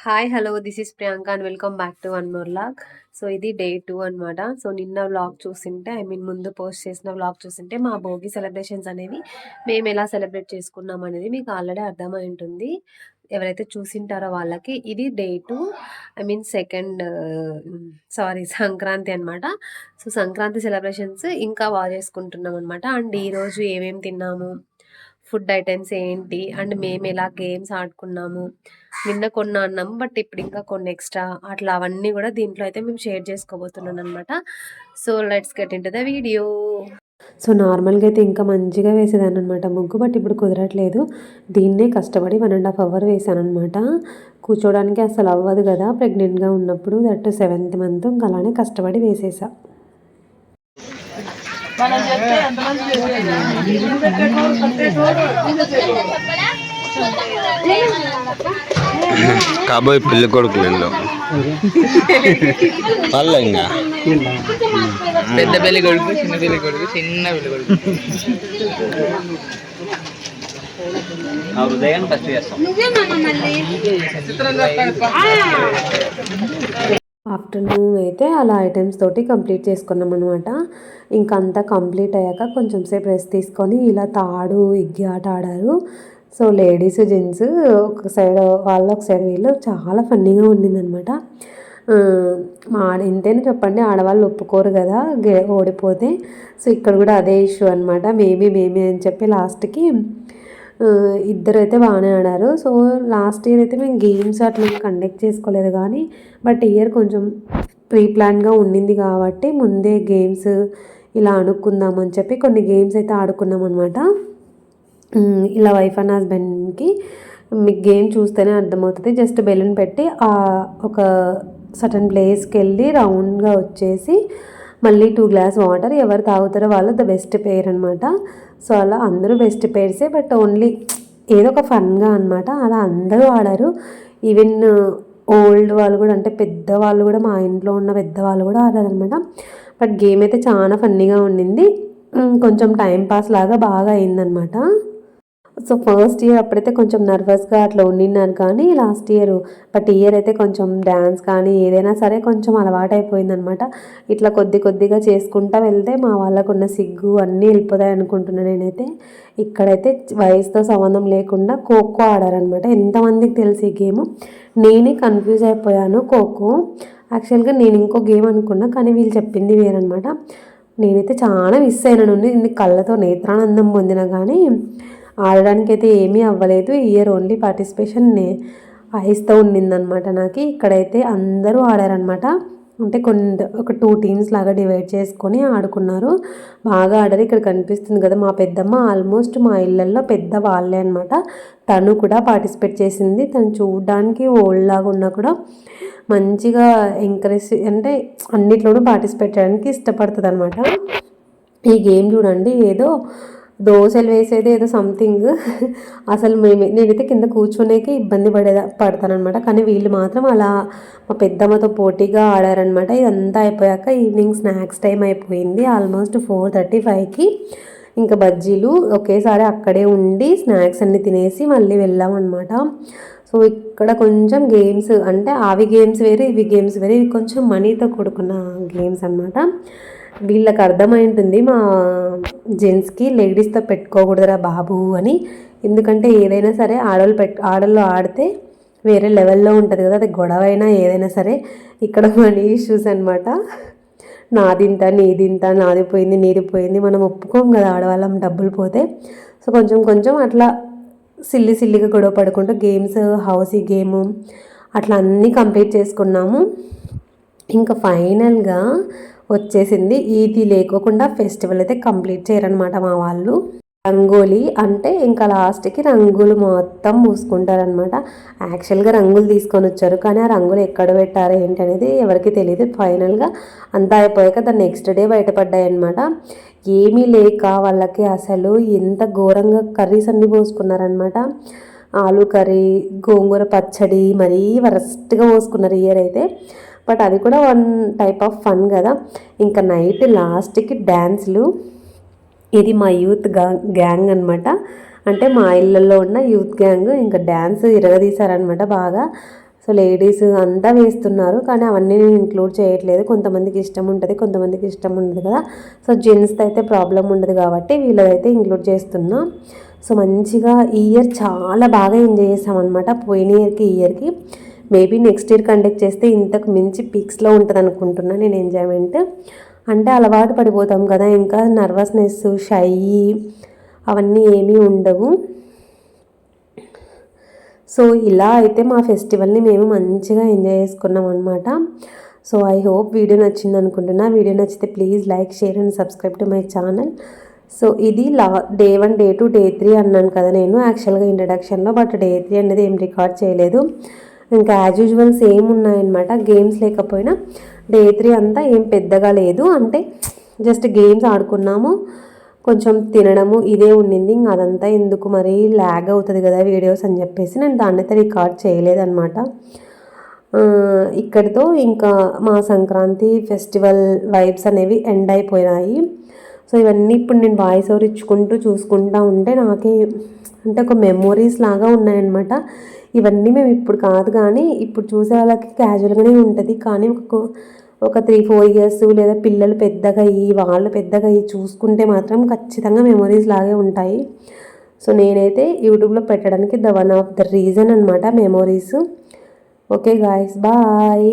Hi hello this is Priyanka and welcome back to one more vlog. So ఇది day 2 అనమాట. So నిన్న vlog చూసింటే ముందు post చేసిన vlog చూసింటే మా భోగి సెలబ్రేషన్స్ అనేవి మేము ఎలా సెలబ్రేట్ చేసుకున్నాం అనేది మీకు ఆల్రెడీ అర్థమై ఉంటుంది. ఎవరైతే చూసింటారో వాళ్ళకి ఇది డే 2 సెకండ్ సంక్రాంతి అనమాట. సో సంక్రాంతి సెలబ్రేషన్స్ ఇంకా బాగా చేసుకుంటున్నాం అనమాట. అండ్ ఈరోజు ఏమేమి తిన్నాము, ఫుడ్ ఐటమ్స్ ఏంటి, అండ్ మేము ఎలా గేమ్స్ ఆడుకున్నాము, నిన్న కొన్ని అన్నాము బట్ ఇప్పుడు ఇంకా కొన్ని ఎక్స్ట్రా అట్లా అవన్నీ కూడా దీంట్లో అయితే మేము షేర్ చేసుకోబోతున్నాను అనమాట. So let's get in to the video. So నార్మల్గా అయితే ఇంకా మంచిగా వేసేదాన్ని అనమాట ముగ్గు, బట్ ఇప్పుడు కుదరట్లేదు. దీన్నే కష్టపడి 1.5 అవర్ వేసాను అనమాట. కూర్చోడానికి అసలు అవ్వదు కదా ప్రెగ్నెంట్గా ఉన్నప్పుడు, దట్ 7th మంత్. ఇంకా అలానే కష్టపడి వేసేసా. కాబోయే పెళ్లి కొడుకు వీళ్ళు వాళ్ళ ఇంకా పెద్ద పెళ్లి కొడుకు, చిన్న పెళ్లి కొడుకు, చిన్న పెళ్లి కొడుకు. హృదయాన్ని ఫస్ట్ చేస్తాం. ఆఫ్టర్నూన్ అయితే అలా ఐటమ్స్ తోటి కంప్లీట్ చేసుకున్నాం అనమాట. ఇంకంతా కంప్లీట్ అయ్యాక కొంచెం సేపు రెస్ట్ తీసుకొని ఇలా తాడు ఇగ్గి ఆట ఆడారు. సో లేడీస్ జెంట్స్ ఒక సైడ్ వాళ్ళు, ఒక సైడ్ వీళ్ళు, చాలా ఫన్నీగా ఉండిందనమాట. ఎంతైనా చెప్పండి, ఆడవాళ్ళు ఒప్పుకోరు కదా ఓడిపోతే. సో ఇక్కడ కూడా అదే ఇష్యూ అనమాట. మేమే అని చెప్పి లాస్ట్కి ఇద్దరు అయితే బాగానే ఆడారు. సో లాస్ట్ ఇయర్ అయితే మేము గేమ్స్ అట్లా కండక్ట్ చేసుకోలేదు, కానీ బట్ ఇయర్ కొంచెం ప్రీ ప్లాన్గా ఉండింది కాబట్టి ముందే గేమ్స్ ఇలా అనుకుందామని చెప్పి కొన్ని గేమ్స్ అయితే ఆడుకున్నాం అనమాట. ఇలా వైఫ్ అండ్ హస్బెండ్కి మీకు గేమ్ చూస్తేనే అర్థమవుతుంది. జస్ట్ బెలూన్ పెట్టి ఒక సర్టన్ ప్లేస్కి వెళ్ళి రౌండ్గా వచ్చేసి మళ్ళీ 2 గ్లాస్ వాటర్, ఎవరు తాగుతారో వాళ్ళు ద బెస్ట్ పేర్ అనమాట. సో అలా అందరూ బెస్ట్ పేర్సే, బట్ ఓన్లీ ఏదో ఒక ఫన్గా అనమాట. అలా అందరూ ఆడారు. ఈవెన్ ఓల్డ్ వాళ్ళు కూడా, అంటే పెద్దవాళ్ళు కూడా, మా ఇంట్లో ఉన్న పెద్దవాళ్ళు కూడా ఆడారనమాట. బట్ గేమ్ అయితే చాలా ఫన్నీగా ఉండింది. కొంచెం టైం పాస్ లాగా బాగా అయిందనమాట. సో ఫస్ట్ ఇయర్ అప్పుడైతే కొంచెం నర్వస్గా అట్లా ఉండినాను, కానీ లాస్ట్ ఇయర్ బట్ ఇయర్ అయితే కొంచెం డ్యాన్స్ కానీ ఏదైనా సరే కొంచెం అలవాటైపోయిందనమాట. ఇట్లా కొద్దిగా చేసుకుంటా వెళ్తే మా వాళ్ళకున్న సిగ్గు అన్నీ వెళ్ళిపోతాయి అనుకుంటున్నాను నేనైతే. ఇక్కడైతే వయసుతో సంబంధం లేకుండా ఖోఖో ఆడారనమాట. ఎంతమందికి తెలిసి ఈ గేమ్, నేనే కన్ఫ్యూజ్ అయిపోయాను. ఖోఖో యాక్చువల్గా నేను ఇంకో గేమ్ అనుకున్నా, కానీ వీళ్ళు చెప్పింది వేరనమాట. నేనైతే చాలా మిస్ అయినాను. ఇన్ని కళ్ళతో నేత్రానందం పొందినా కానీ ఆడడానికి అయితే ఏమీ అవ్వలేదు. ఇయర్ ఓన్లీ పార్టిసిపేషన్ ఐస్తో ఉండిందనమాట నాకు. ఇక్కడైతే అందరూ ఆడారనమాట. అంటే ఒక 2 టీమ్స్ లాగా డివైడ్ చేసుకొని ఆడుకున్నారు. బాగా ఆడారు. ఇక్కడ కనిపిస్తుంది కదా మా పెద్దమ్మ, ఆల్మోస్ట్ మా ఇళ్ళల్లో పెద్ద వాళ్ళే అనమాట. తను కూడా పార్టిసిపేట్ చేసింది. తను చూడడానికి ఓల్డ్ లాగా ఉన్నా కూడా మంచిగా ఎంకరేజ్, అంటే అన్నిట్లోనూ పార్టిసిపేట్ చేయడానికి ఇష్టపడుతుంది అనమాట. ఈ గేమ్ చూడండి, ఏదో దోశలు వేసేది ఏదో సంథింగ్. అసలు నేనైతే కింద కూర్చునేకి ఇబ్బంది పడతానమాట. కానీ వీళ్ళు మాత్రం అలా మా పెద్దమ్మతో పోటీగా ఆడారనమాట. ఇదంతా అయిపోయాక ఈవినింగ్ స్నాక్స్ టైం అయిపోయింది. ఆల్మోస్ట్ 4:35కి ఇంకా బజ్జీలు ఒకేసారి అక్కడే ఉండి స్నాక్స్ అన్ని తినేసి మళ్ళీ వెళ్ళామన్నమాట. సో ఇక్కడ కొంచెం గేమ్స్, అంటే అవి గేమ్స్ వేరే, ఇవి గేమ్స్ వేరే. ఇవి కొంచెం మనీతో కూడుకున్న గేమ్స్ అనమాట. వీళ్ళకి అర్థమై ఉంటుంది మా జెంట్స్కి, లేడీస్తో పెట్టుకోకూడదురా బాబు అని. ఎందుకంటే ఏదైనా సరే ఆడళ్ళు ఆడితే వేరే లెవెల్లో ఉంటుంది కదా, అది గొడవ అయినా ఏదైనా సరే. ఇక్కడ మనీ ఇష్యూస్ అనమాట. నాదింత నీదింత, నాది పోయింది నీది పోయింది, మనం ఒప్పుకోం కదా ఆడవాళ్ళం డబ్బులు పోతే. సో కొంచెం అట్లా సిల్లిగా గొడవ పడుకుంటూ గేమ్స్, హౌసీ గేము అట్లా అన్నీ కంప్లీట్ చేసుకున్నాము. ఇంకా ఫైనల్గా వచ్చేసింది. ఇది లేకోకుండా ఫెస్టివల్ అయితే కంప్లీట్ చేయరనమాట మా వాళ్ళు. రంగోలీ అంటే ఇంకా లాస్ట్కి రంగులు మొత్తం పూసుకుంటారనమాట. యాక్చువల్గా రంగులు తీసుకొని వచ్చారు, కానీ ఆ రంగులు ఎక్కడ పెట్టారు ఏంటి అనేది ఎవరికి తెలియదు. ఫైనల్గా అంతా అయిపోయాక దాన్ని నెక్స్ట్ డే బయటపడ్డాయి అనమాట. ఏమీ లేక వాళ్ళకి అసలు ఎంత ఘోరంగా కర్రీస్ అన్నీ పోసుకున్నారనమాట. ఆలు కర్రీ, గోంగూర పచ్చడి, మరీ వరస్ట్గా పోసుకున్నారు ఇయర్ అయితే. బట్ అది కూడా వన్ టైప్ ఆఫ్ ఫన్ కదా. ఇంకా నైట్ లాస్ట్కి డ్యాన్స్లు. ఇది మా యూత్ గ్యాంగ్ అనమాట. అంటే మా ఇళ్ళల్లో ఉన్న యూత్ గ్యాంగ్ ఇంకా డ్యాన్స్ ఇరగదీశారనమాట బాగా. సో లేడీస్ అంతా వేస్తున్నారు, కానీ అవన్నీ నేను ఇంక్లూడ్ చేయట్లేదు. కొంతమందికి ఇష్టం ఉంటుంది, కొంతమందికి ఇష్టం ఉండదు కదా. సో జెంట్స్తో అయితే ప్రాబ్లం ఉండదు కాబట్టి వీళ్ళదైతే ఇంక్లూడ్ చేస్తున్నా. సో మంచిగా ఈ ఇయర్ చాలా బాగా ఎంజాయ్ చేసామన్నమాట, పోయిన ఇయర్కి ఈ ఇయర్కి. మేబీ నెక్స్ట్ ఇయర్ కండక్ట్ చేస్తే ఇంతకు మించి పీక్స్లో ఉంటుంది అనుకుంటున్నాను నేను ఎంజాయ్మెంట్. అంటే అలవాటు పడిపోతాం కదా, ఇంకా నర్వస్నెస్, షై అవన్నీ ఏమీ ఉండవు. సో ఇలా అయితే మా ఫెస్టివల్ని మేము మంచిగా ఎంజాయ్ చేసుకున్నాం అనమాట. సో ఐ హోప్ వీడియో నచ్చింది అనుకుంటున్నా. వీడియో నచ్చితే please like, share and subscribe to my channel. So ఇది డే 1, డే 2, డే 3 అన్నాను కదా నేను యాక్చువల్గా ఇంట్రడక్షన్లో. బట్ డే 3 అనేది ఏం రికార్డ్ చేయలేదు. ఇంకా యాజ్ యూజువల్ సేమ్ ఉన్నాయన్నమాట, గేమ్స్ లేకపోయినా. డే 3 అంతా ఏం పెద్దగా లేదు, అంటే జస్ట్ గేమ్స్ ఆడుకున్నాము, కొంచెం తినడము ఇదే ఉండింది. ఇంకా అదంతా ఎందుకు మరి ల్యాగ్ అవుతుంది కదా వీడియోస్ అని చెప్పేసి నేను దాన్ని అయితే రికార్డ్ చేయలేదన్నమాట. ఇక్కడితో ఇంకా మా సంక్రాంతి ఫెస్టివల్ వైబ్స్ అనేవి ఎండ్ అయిపోయినాయి. సో ఇవన్నీ ఇప్పుడు నేను వాయిస్ ఓవర్ ఇచ్చుకుంటూ చూసుకుంటూ ఉంటే నాకే అంటే ఒక మెమోరీస్ లాగా ఉన్నాయన్నమాట. ఇవన్నీ మేము ఇప్పుడు కాదు, కానీ ఇప్పుడు చూసే వాళ్ళకి క్యాజువల్గానే ఉంటుంది, కానీ ఒక 3-4 ఇయర్స్ లేదా పిల్లలు పెద్దగా అయ్యి వాళ్ళు పెద్దగా అయ్యి చూసుకుంటే మాత్రం ఖచ్చితంగా మెమొరీస్ లాగే ఉంటాయి. సో నేనైతే యూట్యూబ్లో పెట్టడానికి వన్ ఆఫ్ ద రీజన్ అనమాట మెమొరీస్. Okay guys, bye.